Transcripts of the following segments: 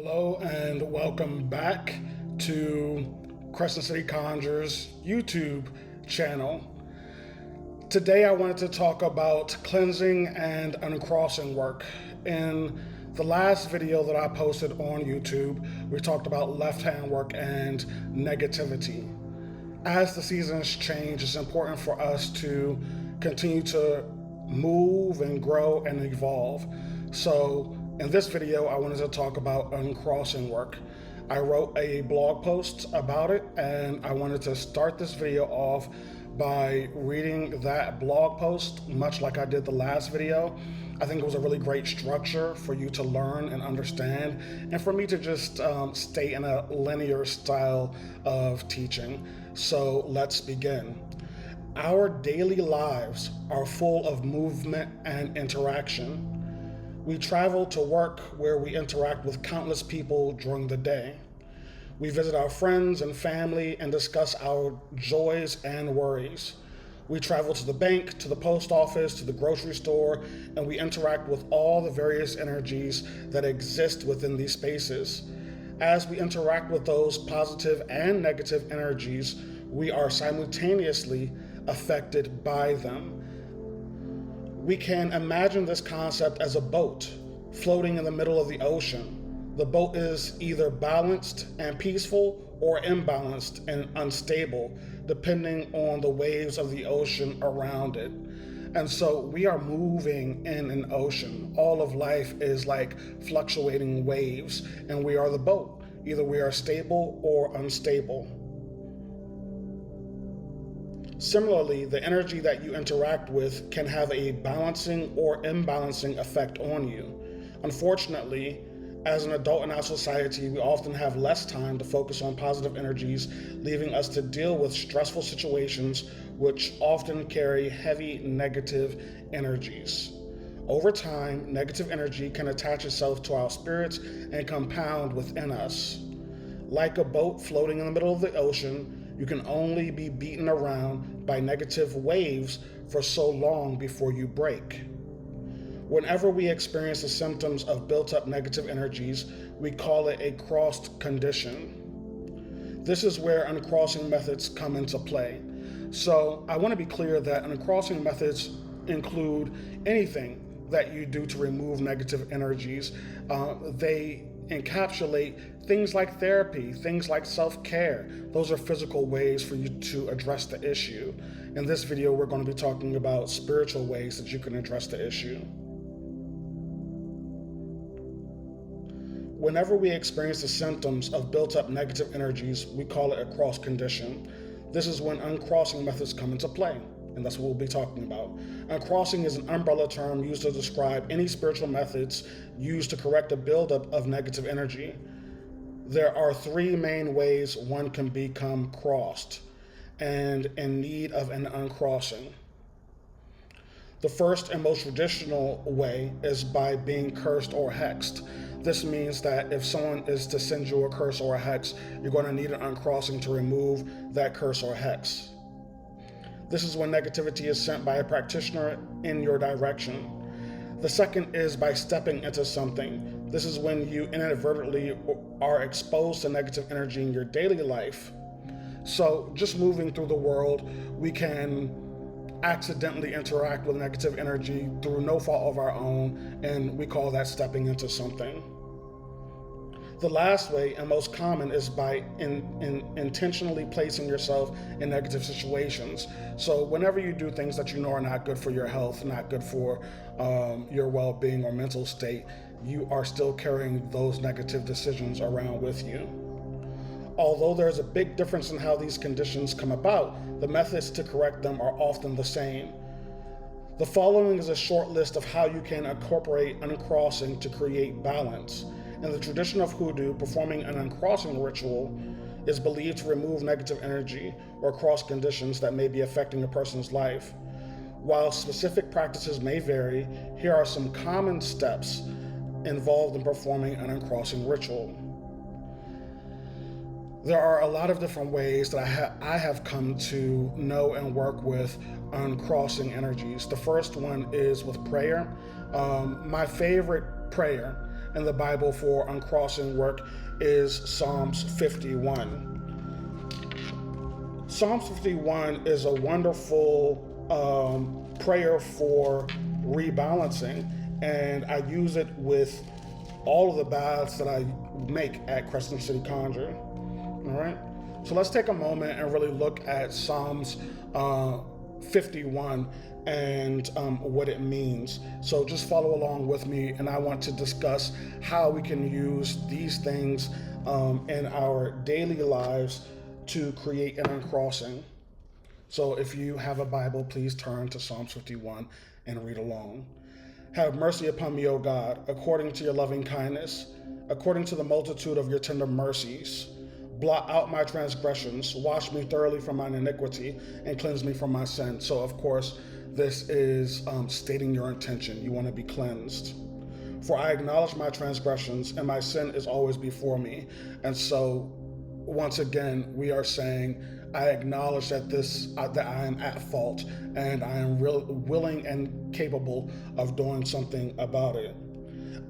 Hello and welcome back to Crescent City Conjures YouTube channel. Today I wanted to talk about cleansing and uncrossing work. In the last video that I posted on YouTube, we talked about left hand work and negativity. As the seasons change, it's important for us to continue to move and grow and evolve. So in this video, I wanted to talk about uncrossing work. I wrote a blog post about it, and I wanted to start this video off by reading that blog post, much like I did the last video. I think it was a really great structure for you to learn and understand, and for me to just stay in a linear style of teaching. So let's begin. Our daily lives are full of movement and interaction. We travel to work where we interact with countless people during the day. We visit our friends and family and discuss our joys and worries. We travel to the bank, to the post office, to the grocery store, and we interact with all the various energies that exist within these spaces. As we interact with those positive and negative energies, we are simultaneously affected by them. We can imagine this concept as a boat floating in the middle of the ocean. The boat is either balanced and peaceful or imbalanced and unstable, depending on the waves of the ocean around it. And so we are moving in an ocean. All of life is like fluctuating waves, and we are the boat. Either we are stable or unstable. Similarly, the energy that you interact with can have a balancing or imbalancing effect on you. Unfortunately, as an adult in our society, we often have less time to focus on positive energies, leaving us to deal with stressful situations which often carry heavy negative energies. Over time, negative energy can attach itself to our spirits and compound within us. Like a boat floating in the middle of the ocean, you can only be beaten around by negative waves for so long before you break. Whenever we experience the symptoms of built-up negative energies, we call it a crossed condition. This is where uncrossing methods come into play. So I want to be clear that uncrossing methods include anything that you do to remove negative energies. They encapsulate things like therapy, things like self-care. Those are physical ways for you to address the issue. In this video, we're going to be talking about spiritual ways that you can address the issue. Whenever we experience the symptoms of built-up negative energies, we call it a cross condition. This is when uncrossing methods come into play, and that's what we'll be talking about. Uncrossing is an umbrella term used to describe any spiritual methods used to correct a buildup of negative energy. There are three main ways one can become crossed and in need of an uncrossing. The first and most traditional way is by being cursed or hexed. This means that if someone is to send you a curse or a hex, you're going to need an uncrossing to remove that curse or hex. This is when negativity is sent by a practitioner in your direction. The second is by stepping into something. This is when you inadvertently are exposed to negative energy in your daily life. So just moving through the world, we can accidentally interact with negative energy through no fault of our own, and we call that stepping into something. The last way and most common is by intentionally placing yourself in negative situations. So whenever you do things that you know are not good for your health, not good for your well-being or mental state, you are still carrying those negative decisions around with you. Although there's a big difference in how these conditions come about, the methods to correct them are often the same. The following is a short list of how you can incorporate uncrossing to create balance. In the tradition of hoodoo, performing an uncrossing ritual is believed to remove negative energy or cross conditions that may be affecting a person's life. While specific practices may vary, here are some common steps involved in performing an uncrossing ritual. There are a lot of different ways that I have come to know and work with uncrossing energies. The first one is with prayer. My favorite prayer in the Bible for uncrossing work is Psalms 51. Psalms 51 is a wonderful prayer for rebalancing, and I use it with all of the baths that I make at Crescent City Conjure. All right, so let's take a moment and really look at Psalms 51 and what it means. So just follow along with me, and I want to discuss how we can use these things in our daily lives to create an uncrossing. So if you have a Bible, please turn to Psalms 51 and read along. Have mercy upon me, O God, according to your loving kindness, according to the multitude of your tender mercies. Blot out my transgressions, wash me thoroughly from mine iniquity, and cleanse me from my sin. So, of course, this is stating your intention. You want to be cleansed. For I acknowledge my transgressions, and my sin is always before me. And so, once again, we are saying, I acknowledge that that I am at fault, and I am willing and capable of doing something about it.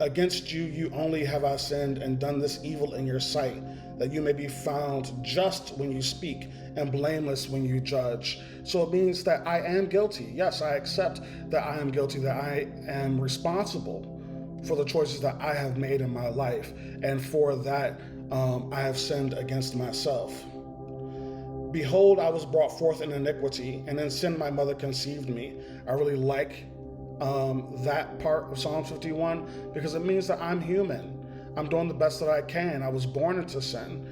Against you only have I sinned and done this evil in your sight, that you may be found just when you speak and blameless when you judge. So it means that I am guilty. Yes, I accept that I am guilty, that I am responsible for the choices that I have made in my life, and for that I have sinned against myself. Behold, I was brought forth in iniquity, and in sin my mother conceived me. I really like that part of Psalm 51 because it means that I'm human. I'm doing the best that I can. I was born into sin.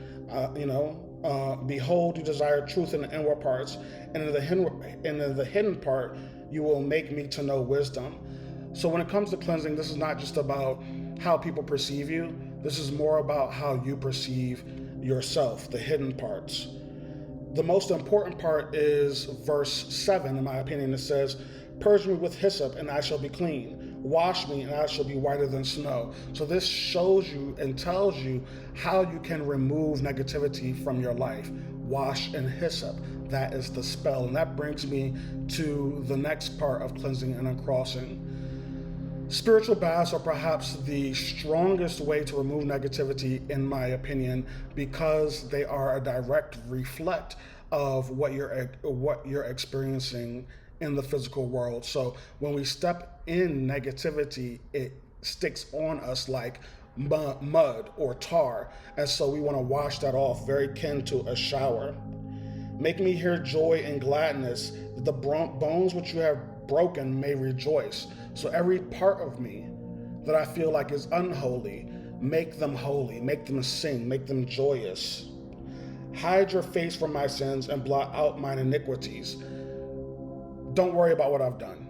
Behold, you desire truth in the inward parts, and in the hidden part, you will make me to know wisdom. So when it comes to cleansing, this is not just about how people perceive you. This is more about how you perceive yourself, the hidden parts. The most important part is verse 7, in my opinion. It says, purge me with hyssop, and I shall be clean. Wash me, and I shall be whiter than snow. So this shows you and tells you how you can remove negativity from your life. Wash and hyssop. That is the spell. And that brings me to the next part of cleansing and uncrossing. Spiritual baths are perhaps the strongest way to remove negativity, in my opinion, because they are a direct reflect of what you're experiencing in the physical world. So when we step in negativity, it sticks on us like mud or tar, and so we want to wash that off, very kin to a shower. Make me hear joy and gladness, that the bones which you have broken may rejoice. So every part of me that I feel like is unholy, make them holy, make them sing, make them joyous. Hide your face from my sins and blot out mine iniquities. Don't worry about what I've done.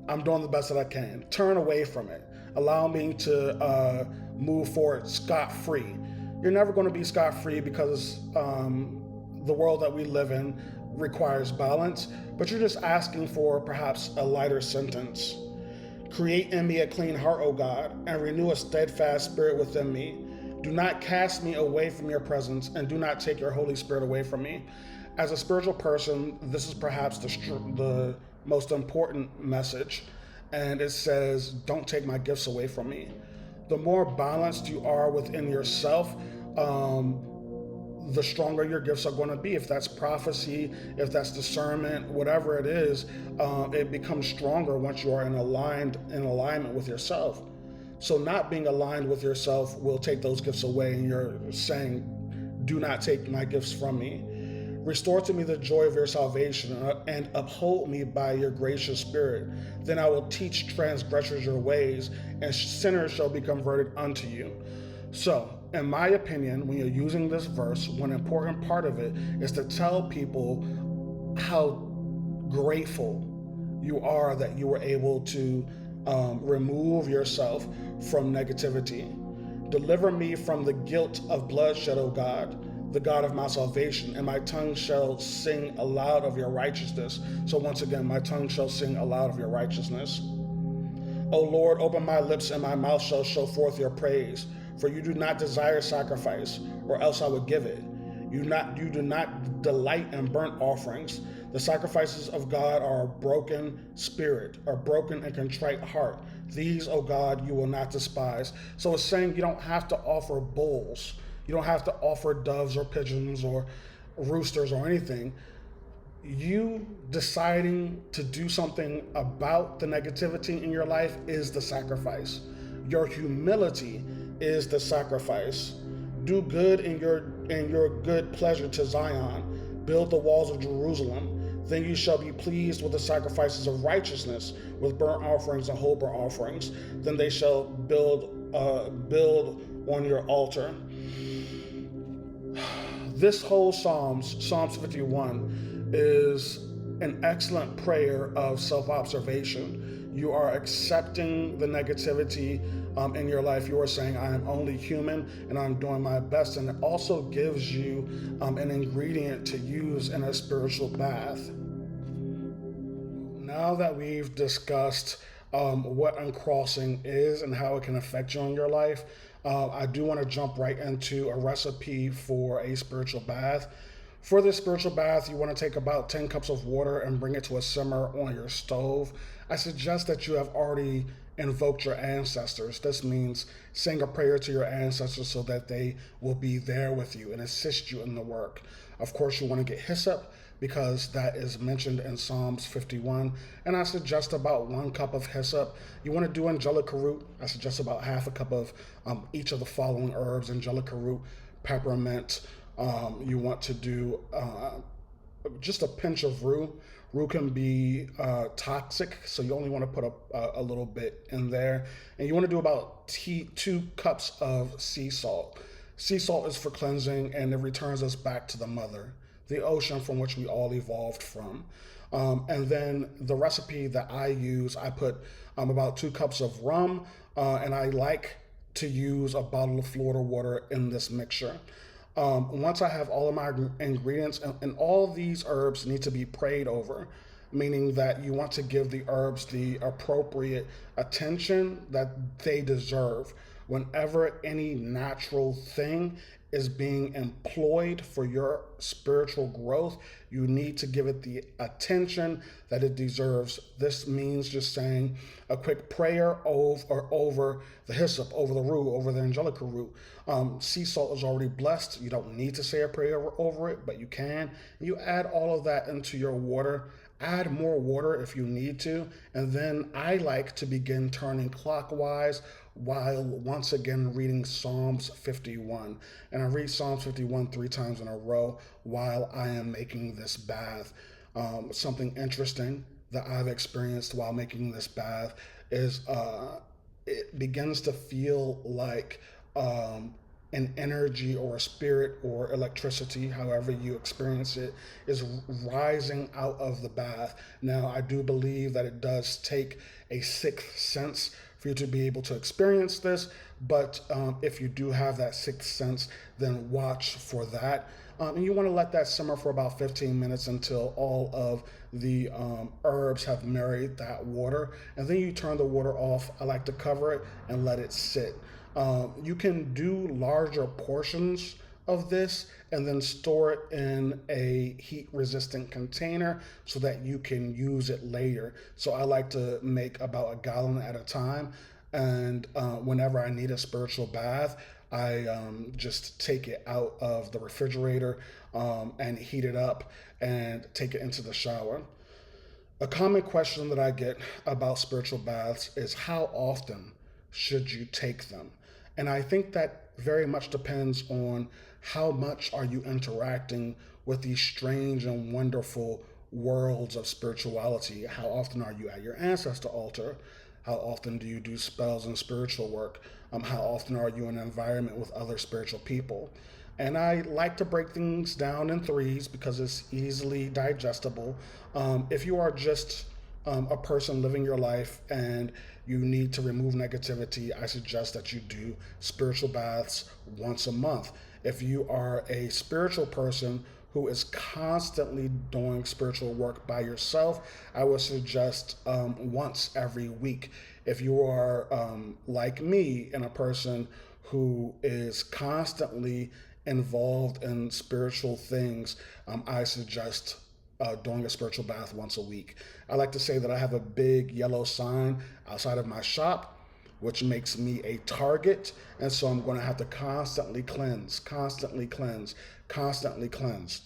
I'm doing the best that I can. Turn away from it. Allow me to move forward scot-free. You're never going to be scot-free because the world that we live in requires balance, but you're just asking for perhaps a lighter sentence. Create in me a clean heart, O God, and renew a steadfast spirit within me. Do not cast me away from your presence, and do not take your Holy Spirit away from me. As a spiritual person, this is perhaps the most important message, and it says, don't take my gifts away from me. The more balanced you are within yourself, the stronger your gifts are going to be. If that's prophecy, if that's discernment, whatever it is, it becomes stronger once you are in alignment with yourself. So not being aligned with yourself will take those gifts away, and you're saying, do not take my gifts from me. Restore to me the joy of your salvation, and uphold me by your gracious spirit. Then I will teach transgressors your ways, and sinners shall be converted unto you. So, in my opinion, when you're using this verse, one important part of it is to tell people how grateful you are that you were able to remove yourself from negativity. Deliver me from the guilt of bloodshed, O God, the God of my salvation, and my tongue shall sing aloud of your righteousness. So once again, my tongue shall sing aloud of your righteousness. O Lord, open my lips, and my mouth shall show forth your praise. For you do not desire sacrifice, or else I would give it. You do not delight in burnt offerings. The sacrifices of God are a broken spirit, a broken and contrite heart. These, O God, you will not despise. So it's saying you don't have to offer bulls. You don't have to offer doves or pigeons or roosters or anything. You deciding to do something about the negativity in your life is the sacrifice. Your humility is the sacrifice. Do good in your good pleasure to Zion. Build the walls of Jerusalem. Then you shall be pleased with the sacrifices of righteousness, with burnt offerings and whole burnt offerings. Then they shall build on your altar. This whole Psalms 51, is an excellent prayer of self-observation. You are accepting the negativity in your life. You are saying, I am only human and I'm doing my best. And it also gives you an ingredient to use in a spiritual bath. Now that we've discussed what uncrossing is and how it can affect you in your life, I do want to jump right into a recipe for a spiritual bath. For this spiritual bath, you want to take about 10 cups of water and bring it to a simmer on your stove. I suggest that you have already invoked your ancestors. This means saying a prayer to your ancestors so that they will be there with you and assist you in the work. Of course, you want to get hyssop because that is mentioned in Psalms 51. And I suggest about 1 cup of hyssop. You want to do angelica root. I suggest about half a cup of each of the following herbs: angelica root, peppermint. You want to do just a pinch of rue. Rue can be toxic, so you only want to put a little bit in there. And you want to do about 2 cups of sea salt. Sea salt is for cleansing, and it returns us back to the mother, the ocean from which we all evolved from. And then the recipe that I use, I put about 2 cups of rum, and I like to use a bottle of Florida water in this mixture. Once I have all of my ingredients, and all these herbs need to be prayed over, meaning that you want to give the herbs the appropriate attention that they deserve. Whenever any natural thing is being employed for your spiritual growth, you need to give it the attention that it deserves. This means just saying a quick prayer over the hyssop, over the rue, over the angelica root. Sea salt is already blessed. You don't need to say a prayer over it, but you can. You add all of that into your water. Add more water if you need to. And then I like to begin turning clockwise while once again reading Psalms 51. And I read Psalms 51 3 times in a row while I am making this bath. Something interesting that I've experienced while making this bath is it begins to feel like an energy or a spirit or electricity, however you experience it, is rising out of the bath. Now, I do believe that it does take a sixth sense for you to be able to experience this, but if you do have that sixth sense, then watch for that. And you want to let that simmer for about 15 minutes until all of the herbs have married that water. And then you turn the water off. I like to cover it and let it sit. You can do larger portions of this and then store it in a heat resistant container so that you can use it later. So I like to make about 1 gallon at a time. And whenever I need a spiritual bath, I just take it out of the refrigerator and heat it up and take it into the shower. A common question that I get about spiritual baths is how often should you take them? And I think that very much depends on how much are you interacting with these strange and wonderful worlds of spirituality. How often are you at your ancestor altar? How often do you do spells and spiritual work? How often are you in an environment with other spiritual people? And I like to break things down in threes because it's easily digestible. If you are just a person living your life and you need to remove negativity, I suggest that you do spiritual baths once a month. If you are a spiritual person who is constantly doing spiritual work by yourself, I would suggest once every week. If you are like me and a person who is constantly involved in spiritual things, I suggest doing a spiritual bath once a week. I like to say that I have a big yellow sign outside of my shop, which makes me a target. And so I'm going to have to constantly cleanse, constantly cleanse, constantly cleanse.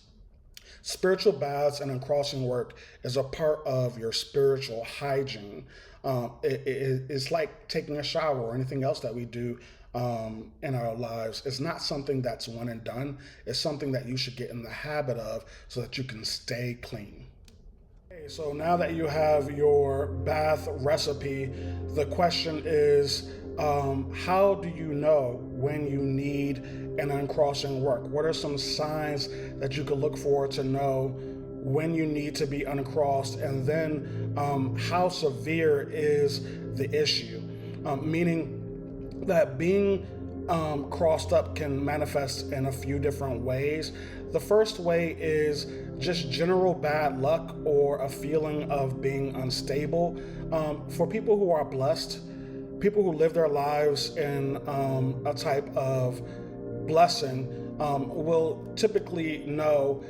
Spiritual baths and uncrossing work is a part of your spiritual hygiene. It's like taking a shower or anything else that we do in our lives. It's not something that's one and done. It's something that you should get in the habit of so that you can stay clean. Okay, so now that you have your bath recipe, the question is, how do you know when you need an uncrossing work? What are some signs that you could look for to know when you need to be uncrossed? And then how severe is the issue? Meaning that being crossed up can manifest in a few different ways. The first way is just general bad luck or a feeling of being unstable. For people who are blessed, people who live their lives in a type of blessing will typically know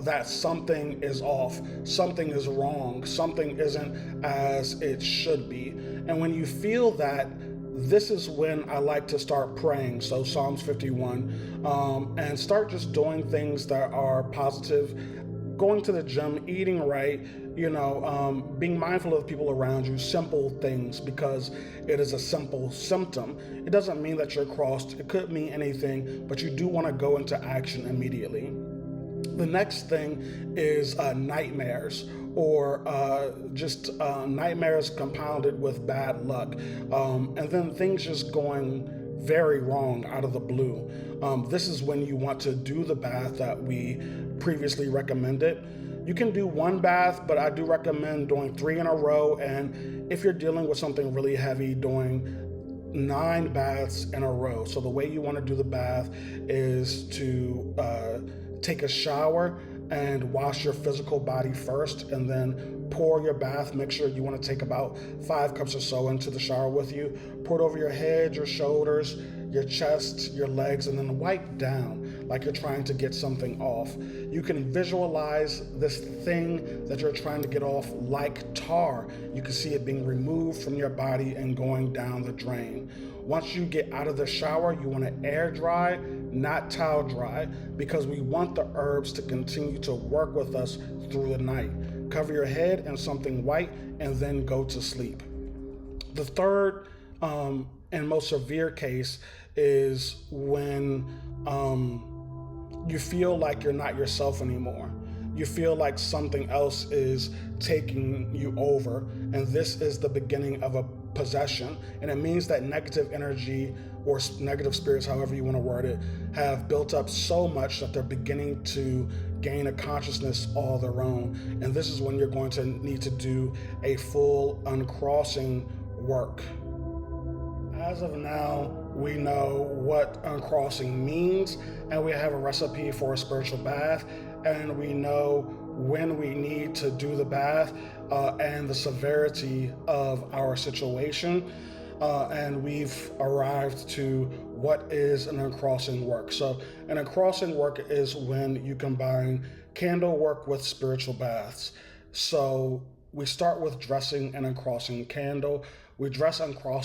that something is off, something is wrong, something isn't as it should be. And when you feel that, this is when I like to start praying. So Psalms 51, and start just doing things that are positive, going to the gym, eating right, being mindful of the people around you, simple things, because it is a simple symptom. It doesn't mean that you're crossed. It could mean anything, but you do want to go into action immediately. The next thing is nightmares, or just nightmares compounded with bad luck, and then things just going very wrong out of the blue. This is when you want to do the bath that we previously recommended. You can do one bath, but I do recommend doing 3 in a row, and if you're dealing with something really heavy, doing 9 baths in a row. So the way you want to do the bath is to take a shower and wash your physical body first, and then pour your bath. Make sure you want to take about 5 cups or so into the shower with you. Pour it over your head, your shoulders, your chest, your legs, and then wipe down like you're trying to get something off. You can visualize this thing that you're trying to get off like tar. You can see it being removed from your body and going down the drain. Once you get out of the shower, you want to air dry, not towel dry, because we want the herbs to continue to work with us through the night. Cover your head in something white and then go to sleep. The third and most severe case is when you feel like you're not yourself anymore. You feel like something else is taking you over, and this is the beginning of a possession, and it means that negative energy or negative spirits, however you want to word it, have built up so much that they're beginning to gain a consciousness all their own. And this is when you're going to need to do a full uncrossing work. As of now, we know what uncrossing means, and we have a recipe for a spiritual bath, and we know when we need to do the bath and the severity of our situation. And we've arrived to what is an uncrossing work. So an uncrossing work is when you combine candle work with spiritual baths. So we start with dressing and uncrossing candle. We dress uncross